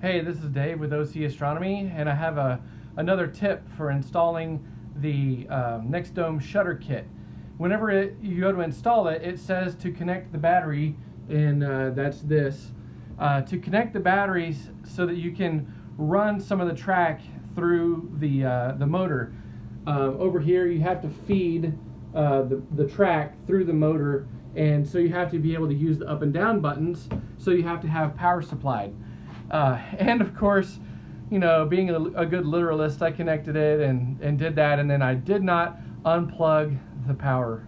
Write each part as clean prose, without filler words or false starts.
Hey, this is Dave with OC Astronomy, and I have another tip for installing the Nexdome shutter kit. Whenever you go to install it, it says to connect the battery, and that's this. To connect the batteries so that you can run some of the track through the motor. Over here you have to feed the track through the motor, and so you have to be able to use the up and down buttons, so you have to have power supplied. And of course, you know, being a good literalist, I connected it and did that, and then I did not unplug the power.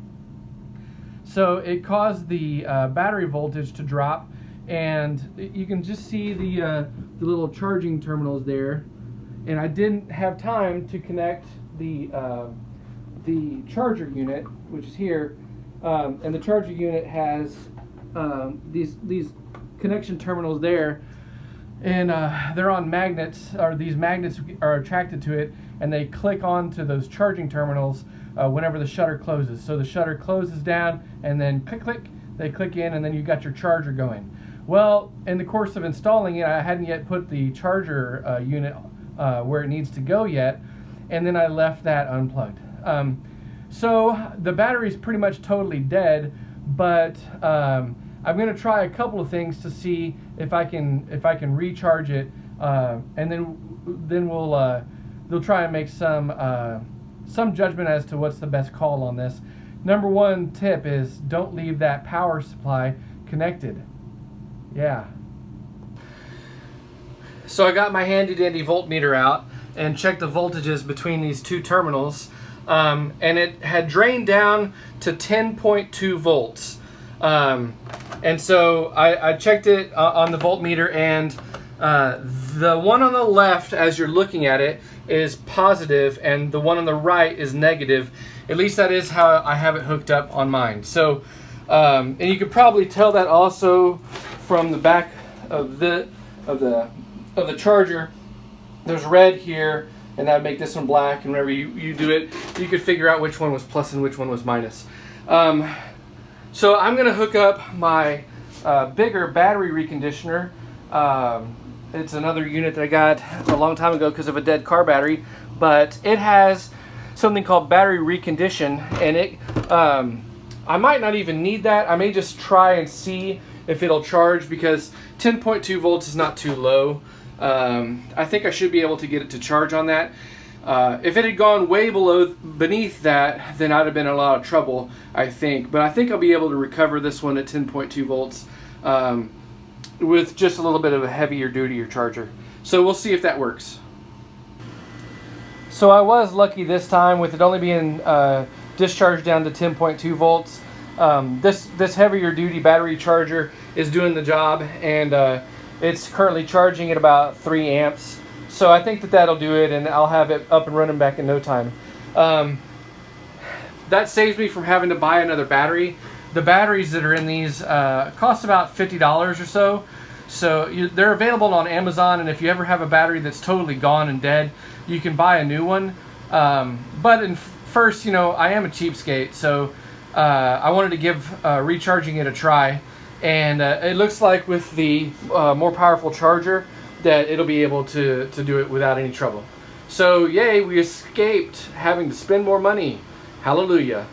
So it caused the battery voltage to drop, and you can just see the little charging terminals there. And I didn't have time to connect the charger unit, which is here, and the charger unit has these connection terminals there, and they're on magnets, or these magnets are attracted to it, and they click onto those charging terminals whenever the shutter closes. So the shutter closes down, and then click, click, they click in, and then you got your charger going. Well, in the course of installing it, I hadn't yet put the charger unit where it needs to go yet, and then I left that unplugged. So the battery's pretty much totally dead, but I'm going to try a couple of things to see if I can recharge it, and then we'll try and make some judgment as to what's the best call on this. Number one tip is don't leave that power supply connected. Yeah. So I got my handy dandy voltmeter out and checked the voltages between these two terminals, and it had drained down to 10.2 volts. And so I checked it on the voltmeter, and the one on the left, as you're looking at it, is positive, and the one on the right is negative. At least that is how I have it hooked up on mine. So, and you could probably tell that also from the back of the charger. There's red here, and that would make this one black, and whenever you do it, you could figure out which one was plus and which one was minus. So I'm going to hook up my bigger battery reconditioner. It's another unit that I got a long time ago because of a dead car battery, but it has something called battery recondition, and it I might not even need that. I may just try and see if it'll charge, because 10.2 volts is not too low. I think I should be able to get it to charge on that. If it had gone way beneath that, then I'd have been in a lot of trouble, I think. But I think I'll be able to recover this one at 10.2 volts with just a little bit of a heavier duty charger. So we'll see if that works. So I was lucky this time with it only being discharged down to 10.2 volts. This heavier duty battery charger is doing the job, and it's currently charging at about 3 amps. So I think that'll do it, and I'll have it up and running back in no time. That saves me from having to buy another battery. The batteries that are in these cost about $50 or so. So they're available on Amazon, and if you ever have a battery that's totally gone and dead, you can buy a new one. But first, you know, I am a cheapskate, so I wanted to give recharging it a try. And it looks like with the more powerful charger that it'll be able to do it without any trouble. So yay, we escaped having to spend more money. Hallelujah.